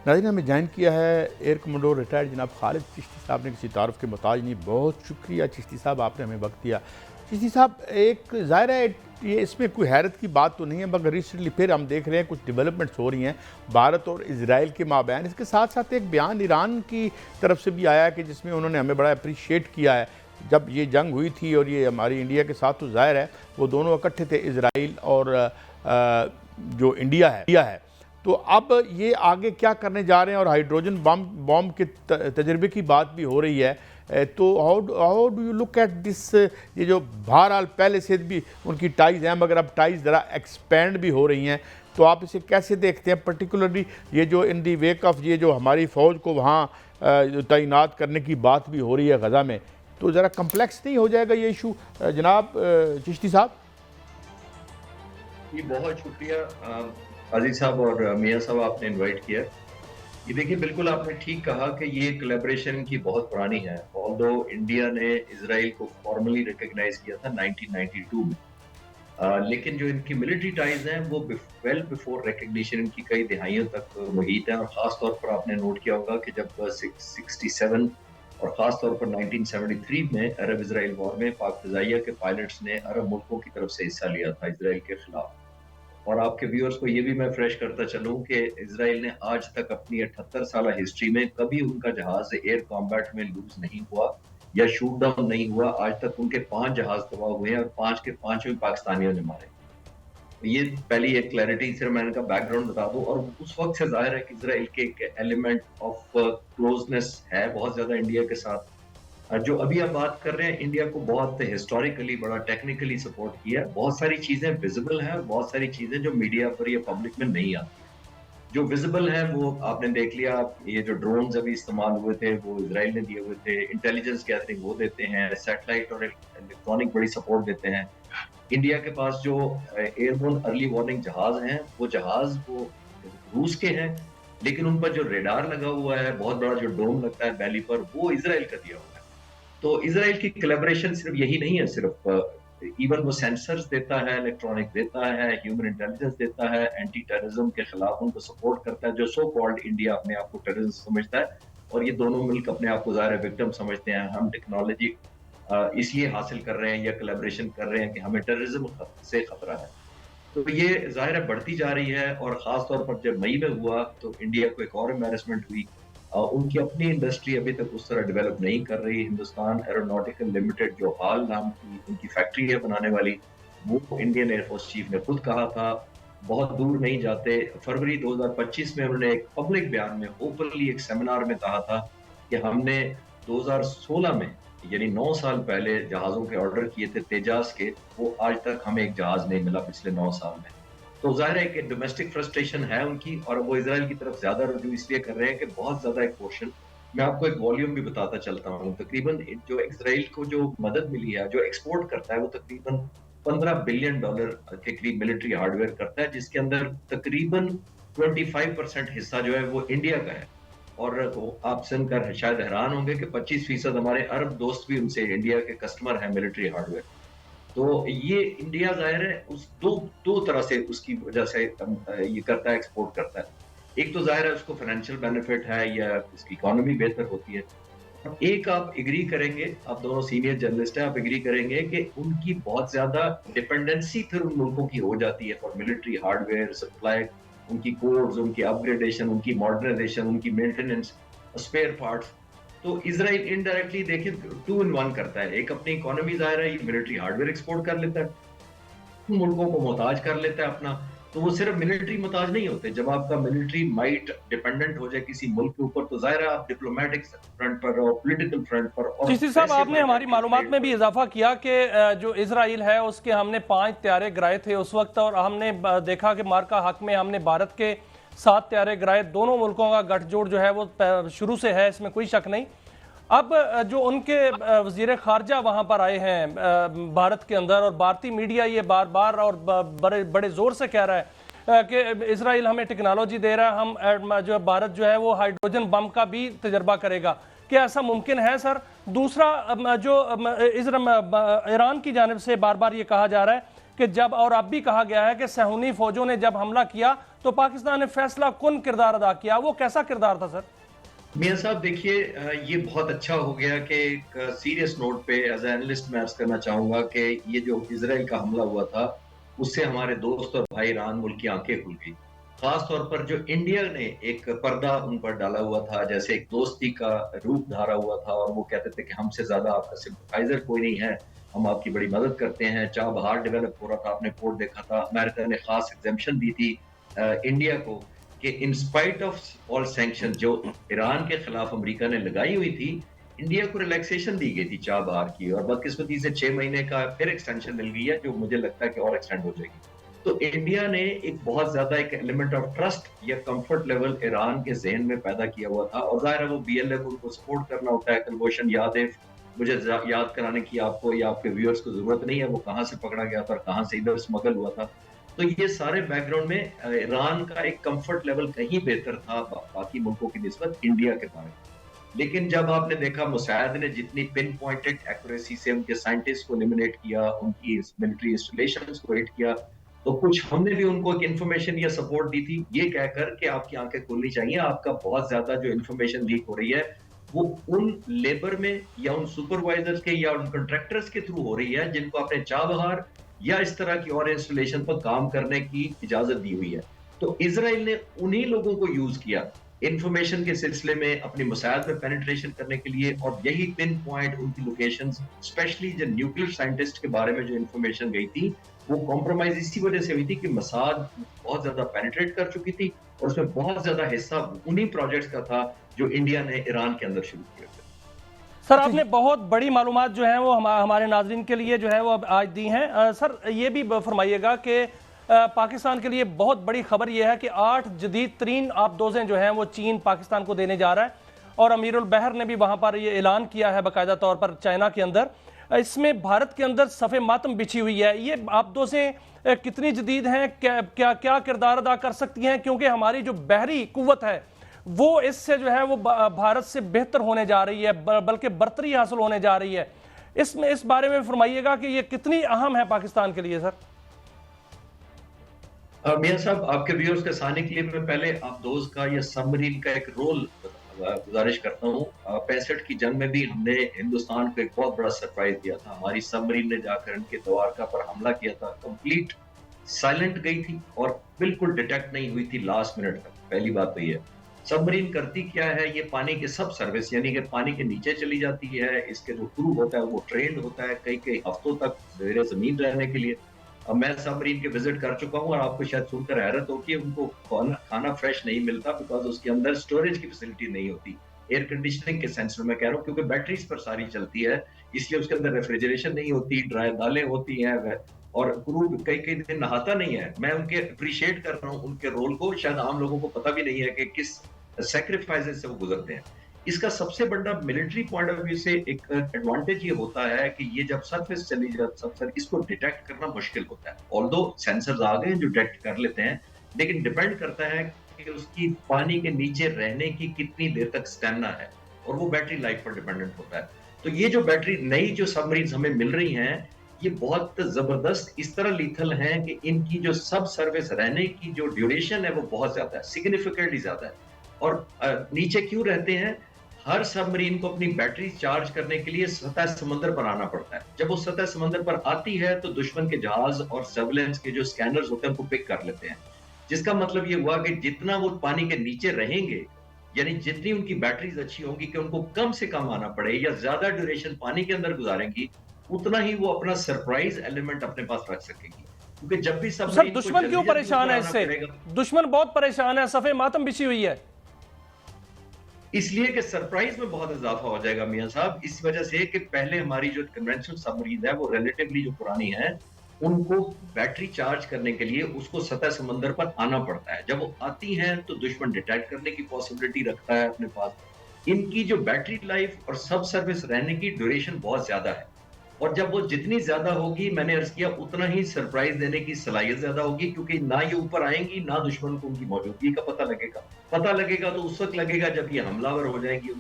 नाज़रीन, हमें ज्वाइन किया है एयर कमांडो रिटायर्ड जनाब खालिद चिश्ती साहब ने। किसी तारुफ के मोहताज नहीं, बहुत शुक्रिया चिश्ती साहब, आपने हमें वक्त दिया। चिश्ती साहब, एक ज़ाहिर है ये इसमें कोई हैरत की बात तो नहीं है, मगर रिसेंटली फिर हम देख रहे हैं कुछ डेवलपमेंट्स हो रही हैं भारत और इजराइल के माबैन। इसके साथ साथ एक बयान ईरान की तरफ से भी आया है कि जिसमें उन्होंने हमें बड़ा अप्रिशिएट किया है। जब ये जंग हुई थी और ये हमारी इंडिया के साथ, तो ज़ाहिर है वो दोनों इकट्ठे थे, इजराइल और जो इंडिया है। तो अब ये आगे क्या करने जा रहे हैं, और हाइड्रोजन बम के तजर्बे की बात भी हो रही है। तो how do you look at this? ये जो बहरहाल पहले से भी उनकी टाइज़ हैं, मगर अब टाइज़ ज़रा एक्सपेंड भी हो रही हैं, तो आप इसे कैसे देखते हैं? पर्टिकुलरली ये जो इन दी वेक ऑफ ये जो हमारी फ़ौज को वहाँ तैनात करने की बात भी हो रही है गज़ा में, तो ज़रा कम्प्लेक्स नहीं हो जाएगा ये इशू जनाब चिश्ती साहब? जी, बहुत शुक्रिया अजीज साहब और मियाँ साहब, आपने इनवाइट किया। ये देखिए, बिल्कुल आपने ठीक कहा कि ये कोलैबोरेशन की बहुत पुरानी है। ऑल्दो इंडिया ने इजराइल को फॉर्मली रिकॉग्नाइज किया था 1992 में, लेकिन जो इनकी मिलिट्री टाइज हैं वो वेल बिफोर रिकॉग्निशन इनकी कई दिहाइयों तक मुहित है। और खास तौर पर आपने नोट किया होगा कि जब 67 और खास तौर पर 1973 में अरब इजराइल वॉर में पाक फ़िज़ाइया के पायलट्स ने अरब मुल्कों की तरफ से हिस्सा लिया था इजराइल के खिलाफ। और आपके व्यूअर्स को ये भी मैं फ्रेश करता चलूं कि इजराइल ने आज तक अपनी 78 साल हिस्ट्री में कभी उनका जहाज एयर कॉम्बैट में लूज नहीं हुआ या शूट डाउन नहीं हुआ। आज तक उनके 5 जहाज तबाह हुए हैं और 5 के 5 भी पाकिस्तानियों ने मारे। ये पहली एक क्लैरिटी, सिर्फ मैं इनका बैकग्राउंड बता दूं। और उस वक्त से जाहिर है कि इजराइल के एक एलिमेंट ऑफ क्लोजनेस है बहुत ज्यादा इंडिया के साथ। जो अभी आप बात कर रहे हैं, इंडिया को बहुत हिस्टोरिकली बड़ा टेक्निकली सपोर्ट किया। बहुत सारी चीजें विजिबल हैं और बहुत सारी चीजें जो मीडिया पर या पब्लिक में नहीं आती। जो विजिबल है वो आपने देख लिया। ये जो ड्रोन्स अभी इस्तेमाल हुए थे वो इजराइल ने दिए हुए थे। इंटेलिजेंस गैदरिंग वो देते हैं, सैटेलाइट और इलेक्ट्रॉनिक बड़ी सपोर्ट देते हैं। इंडिया के पास जो एयरबोर्न अर्ली वार्निंग जहाज हैं, वो जहाज वो रूस के हैं, लेकिन उन पर जो रेडार लगा हुआ है, बहुत बड़ा जो डोम लगता है बैली पर, वो इजराइल का दिया हुआ है। तो इजराइल की कोलैबोरेशन सिर्फ यही नहीं है, सिर्फ इवन वो सेंसर्स देता है, इलेक्ट्रॉनिक देता है, ह्यूमन इंटेलिजेंस देता है, एंटी टेररिज्म के खिलाफ उनको सपोर्ट करता है, जो सो कॉल्ड इंडिया अपने आप को टेररिज्म समझता है। और ये दोनों मुल्क अपने आप को ज़ाहिर विक्टिम समझते हैं। हम टेक्नोलॉजी इसलिए हासिल कर रहे हैं या कोलैबोरेशन कर रहे हैं कि हमें टेररिज्म से खतरा है। तो ये ज़ाहिर है बढ़ती जा रही है। और ख़ास तौर पर जब मई में हुआ तो इंडिया को एक और एम्बैरेसमेंट हुई। उनकी अपनी इंडस्ट्री अभी तक उस तरह डेवलप नहीं कर रही। हिंदुस्तान एरोनॉटिकल लिमिटेड, जो हाल नाम की उनकी फैक्ट्री है बनाने वाली, वो इंडियन एयरफोर्स चीफ ने खुद कहा था, बहुत दूर नहीं जाते, फरवरी 2025 में उन्होंने एक पब्लिक बयान में ओपनली एक सेमिनार में कहा था कि हमने 2016 में, यानी 9 साल पहले जहाज़ों के ऑर्डर किए थे तेजास के, वो आज तक हमें एक जहाज़ नहीं मिला पिछले 9 साल में। तो ज़ाहिर है कि डोमेस्टिक फ्रस्ट्रेशन है उनकी, और वो इजराइल की तरफ ज़्यादा रुजू इसलिए कर रहे हैं कि बहुत ज़्यादा एक पोर्शन, मैं आपको एक वॉल्यूम भी बताता चलता हूँ, तकरीबन जो इजराइल को जो मदद मिली है, जो एक्सपोर्ट करता है, वो तकरीबन $15 बिलियन के करीब मिलिट्री हार्डवेयर करता है, जिसके अंदर तकरीबन 25% हिस्सा जो है वो इंडिया का है। और आप सुनकर शायद हैरान होंगे कि 25% हमारे अरब दोस्त भी उनसे इंडिया के कस्टमर हैं मिलिट्री हार्डवेयर। तो ये इंडिया ज़ाहिर है उस दो तरह से उसकी वजह से ये करता है, एक्सपोर्ट करता है। एक तो ज़ाहिर है उसको फाइनेंशियल बेनिफिट है या उसकी इकोनॉमी बेहतर होती है। एक आप एग्री करेंगे, आप दोनों सीनियर जर्नलिस्ट हैं, आप एग्री करेंगे कि उनकी बहुत ज़्यादा डिपेंडेंसी फिर उन मुल्कों की हो जाती है फॉर मिलिट्री हार्डवेयर सप्लाई, उनकी कोड्स, उनकी अपग्रेडेशन, उनकी मॉडर्नाइजेशन, उनकी मेंटेनेंस, स्पेयर पार्ट्स। तो इजराइल इनडायरेक्टली देखिए 2 इन 1 करता है। एक अपनी इकोनॉमी ज़ाहिर है मिलिट्री हार्डवेयर एक्सपोर्ट कर लेता है, मुल्कों को मोहताज कर लेता है अपना। तो वो सिर्फ मिलिट्री मोहताज नहीं होते। जब आपका मिलिट्री माइट डिपेंडेंट हो जाए किसी मुल्क के ऊपर, तो जाहिर है आप डिप्लोमेटिक फ्रंट पर और पॉलिटिकल फ्रंट पर और चिश्ती साहब, आपने हमारी मालूमात में भी इजाफा किया कि जो इजराइल है उसके हमने 5 त्यारे गिराए थे उस वक्त, और हमने देखा कि मार्का हक में हमने भारत के 7 त्यारे गिराए। दोनों मुल्कों का गठजोड़ जो है वो शुरू से है, इसमें कोई शक नहीं। अब जो उनके वजीर खारजा वहाँ पर आए हैं भारत के अंदर, और भारतीय मीडिया ये बार बार और बड़े बड़े ज़ोर से कह रहा है कि इसराइल हमें टेक्नोलॉजी दे रहा है, हम जो भारत जो है वो हाइड्रोजन बम का भी तजर्बा करेगा। क्या ऐसा मुमकिन है सर? दूसरा, जो ईरान की जानिब से बार बार ये कहा जा रहा है कि जब, और अब भी कहा गया है कि सहूनी फौजों ने जब हमला किया तो पाकिस्तान ने फैसला कुन किरदार अदा किया, वो कैसा किरदार था सर? मियां साहब देखिए, ये बहुत अच्छा हो गया कि एक सीरियस नोट पे एज एनालिस्ट मैं अर्ज करना चाहूंगा कि ये जो इसराइल का हमला हुआ था उससे हमारे दोस्त और भाई ईरान मुल्क की आंखें खुल गई। खास तौर पर जो इंडिया ने एक पर्दा उन पर डाला हुआ था, जैसे एक दोस्ती का रूप धारा हुआ था, और वो कहते थे कि हमसे ज्यादा आपका सिंपथाइजर कोई नहीं है, हम आपकी बड़ी मदद करते हैं। चाबहार डेवलप हो रहा था, आपने पोर्ट देखा था, अमेरिका ने खास एग्जेम्पशन दी थी इंडिया को कि in spite of all sanction जो ईरान के खिलाफ अमेरिका ने लगाई हुई थी, इंडिया को रिलैक्सेशन दी गई थी चाबहार की, और बदकिस्मती से 6 महीने का फिर एक्सटेंशन मिल गई है, जो मुझे लगता है कि और एक्सटेंड हो जाएगी। तो इंडिया ने एक बहुत ज्यादा एक एलिमेंट ऑफ ट्रस्ट या कंफर्ट लेवल ईरान के जहन में पैदा किया हुआ था, और जाहिर है वो बीएलए को उनको सपोर्ट करना होता है। कुलभूषण यादेव, मुझे याद कराने की आपको या आपके व्यूअर्स को जरूरत नहीं है वो कहाँ से पकड़ा गया था और कहाँ से इधर स्मगल हुआ था। तो ये सारे बैकग्राउंड में ईरान का एक कंफर्ट लेवल कहीं बेहतर था बाकी मुल्कों की निस्बत इंडिया के बारे में। लेकिन जब आपने देखा मुसायद ने जितनी पिन पॉइंटेड एक्यूरेसी से उनके साइंटिस्ट को एलिमिनेट किया, उनकी मिलिट्री इंस्टॉलेशंस को हिट किया, तो कुछ हमने भी उनको एक इन्फॉर्मेशन या सपोर्ट दी थी, ये कहकर कि आपकी आंखें खुलनी चाहिए, आपका बहुत ज्यादा जो इन्फॉर्मेशन लीक हो रही है वो उन लेबर में या उन सुपरवाइजर्स के या उन कॉन्ट्रैक्टर्स के थ्रू हो रही है जिनको आपने चाबहार या इस तरह की और इंस्टॉलेशन पर काम करने की इजाजत दी हुई है। तो इजराइल ने उन्हीं लोगों को यूज किया इंफॉर्मेशन के सिलसिले में अपनी मुसायद में पेनिट्रेशन करने के लिए, और यही पिन पॉइंट उनकी लोकेशंस, स्पेशली जो न्यूक्लियर साइंटिस्ट के बारे में जो इंफॉर्मेशन गई थी, वो कॉम्प्रोमाइज इसी वजह से हुई थी कि मसाद बहुत ज्यादा पेनिट्रेट कर चुकी थी, और उसमें बहुत ज्यादा हिस्सा उन्हीं प्रोजेक्ट्स का था जो इंडिया ने ईरान के अंदर शुरू किया। सर आपने बहुत बड़ी मालूमात जो है वो हमारे नाजरीन के लिए जो है वो अब आज दी हैं। सर ये भी फरमाइएगा कि पाकिस्तान के लिए बहुत बड़ी खबर ये है कि 8 जदीद तरीन आबदोजें जो हैं वो चीन पाकिस्तान को देने जा रहा है, और अमीरुल बहर ने भी वहाँ पर ये ऐलान किया है बाकायदा तौर पर चाइना के अंदर। इसमें भारत के अंदर सफ़े मातम बिछी हुई है। ये आबदोजें कितनी जदीद हैं, क्या क्या किरदार अदा कर सकती हैं, क्योंकि हमारी जो बहरी कुव्वत है वो इससे जो है वो भारत से बेहतर होने जा रही है, बल्कि बरतरी हासिल होने जा रही है। इसमें इस बारे में फरमाइएगा कि ये कितनी अहम है पाकिस्तान के लिए सर। मियां साहब, आपके व्यूअर्स के सामने के लिए मैं पहले आबदोज का या सबमरीन का एक रोल गुजारिश करता हूँ। 65 की जंग में भी हमने हिंदुस्तान को एक बहुत बड़ा सरप्राइज दिया था। हमारी सबमरीन ने जाकर इनके द्वारका पर हमला किया था, कंप्लीट साइलेंट गई थी और बिल्कुल डिटेक्ट नहीं हुई थी लास्ट मिनट तक। पहली बात तो ये है। सबमरीन करती क्या है, ये पानी के सब सर्विस, यानी कि पानी के नीचे चली जाती है। इसके जो क्रू होता है वो ट्रेंड होता है कई कई हफ्तों तक ज़ेरे ज़मीन रहने के लिए। अब मैं सबमरीन के विजिट कर चुका हूँ और आपको शायद सुनकर हैरत हो कि उनको खाना फ्रेश नहीं मिलता, बिकॉज उसके अंदर स्टोरेज की फैसिलिटी नहीं होती। एयर कंडीशनिंग के सेंस में मैं कह रहा हूँ, क्योंकि बैटरीज पर सारी चलती है, इसलिए उसके अंदर रेफ्रिजरेशन नहीं होती, ड्राई दालें होती हैं, और क्रू कई कई दिन नहाता नहीं है। मैं उनके अप्रिशिएट कर रहा हूँ उनके रोल को, शायद आम लोगों को पता भी नहीं है कि किस सैक्रिफाइसेस से वो गुजरते हैं। इसका सबसे बड़ा मिलिट्री पॉइंट ऑफ व्यू से एक एडवांटेज ये होता है कि ये जब सरफेस चली जाती है, इसको डिटेक्ट करना मुश्किल होता है। ऑल्दो सेंसर्स आ गए जो डिटेक्ट कर लेते हैं, लेकिन डिपेंड करता है कि उसकी पानी के नीचे रहने की कितनी देर तक स्टैमिना है, और वो बैटरी लाइफ पर डिपेंडेंट होता है। तो ये जो बैटरी नई जो सबमरीन हमें मिल रही हैं, ये बहुत जबरदस्त इस तरह लीथल हैं कि इनकी जो सब सर्विस रहने की जो ड्यूरेशन है वो बहुत ज्यादा है, सिग्निफिकेंटली ज्यादा है। और नीचे क्यों रहते हैं? हर सबमरीन को अपनी बैटरी चार्ज करने के लिए सतह समंदर पर आना पड़ता है। जब वो सतह समंदर पर आती है तो दुश्मन के जहाज और सर्विलेंस के जो स्कैनर्स होते हैं उनको पिक कर लेते हैं, जिसका मतलब ये हुआ कि जितना वो पानी के नीचे रहेंगे, यानी जितनी उनकी बैटरीज अच्छी होंगी कि उनको कम से कम आना पड़े या ज्यादा ड्यूरेशन पानी के अंदर गुजारेंगी, उतना ही वो अपना सरप्राइज एलिमेंट अपने पास रख सकेंगी। क्योंकि जब भी सर दुश्मन क्यों परेशान है इससे? दुश्मन बहुत परेशान है, सफे मातम बिछी हुई है। इसलिए कि सरप्राइज में बहुत इजाफा हो जाएगा मियां साहब, इस वजह से कि पहले हमारी जो कन्वेंशनल सबमरीन है वो रिलेटिवली जो पुरानी है, उनको बैटरी चार्ज करने के लिए उसको सतह समंदर पर आना पड़ता है। जब वो आती हैं तो दुश्मन डिटेक्ट करने की पॉसिबिलिटी रखता है अपने पास। इनकी जो बैटरी लाइफ और सब सर्विस रहने की ड्यूरेशन बहुत ज्यादा है, और जब वो जितनी ज्यादा होगी, मैंने अर्ज किया, उतना ही सरप्राइज देने की सलाहियत ज्यादा होगी, क्योंकि ना ये ऊपर आएंगी ना दुश्मन को उनकी मौजूदगी का पता लगेगा। पता लगेगा तो उस वक्त लगेगा जब ये हमलावर हो जाएंगी।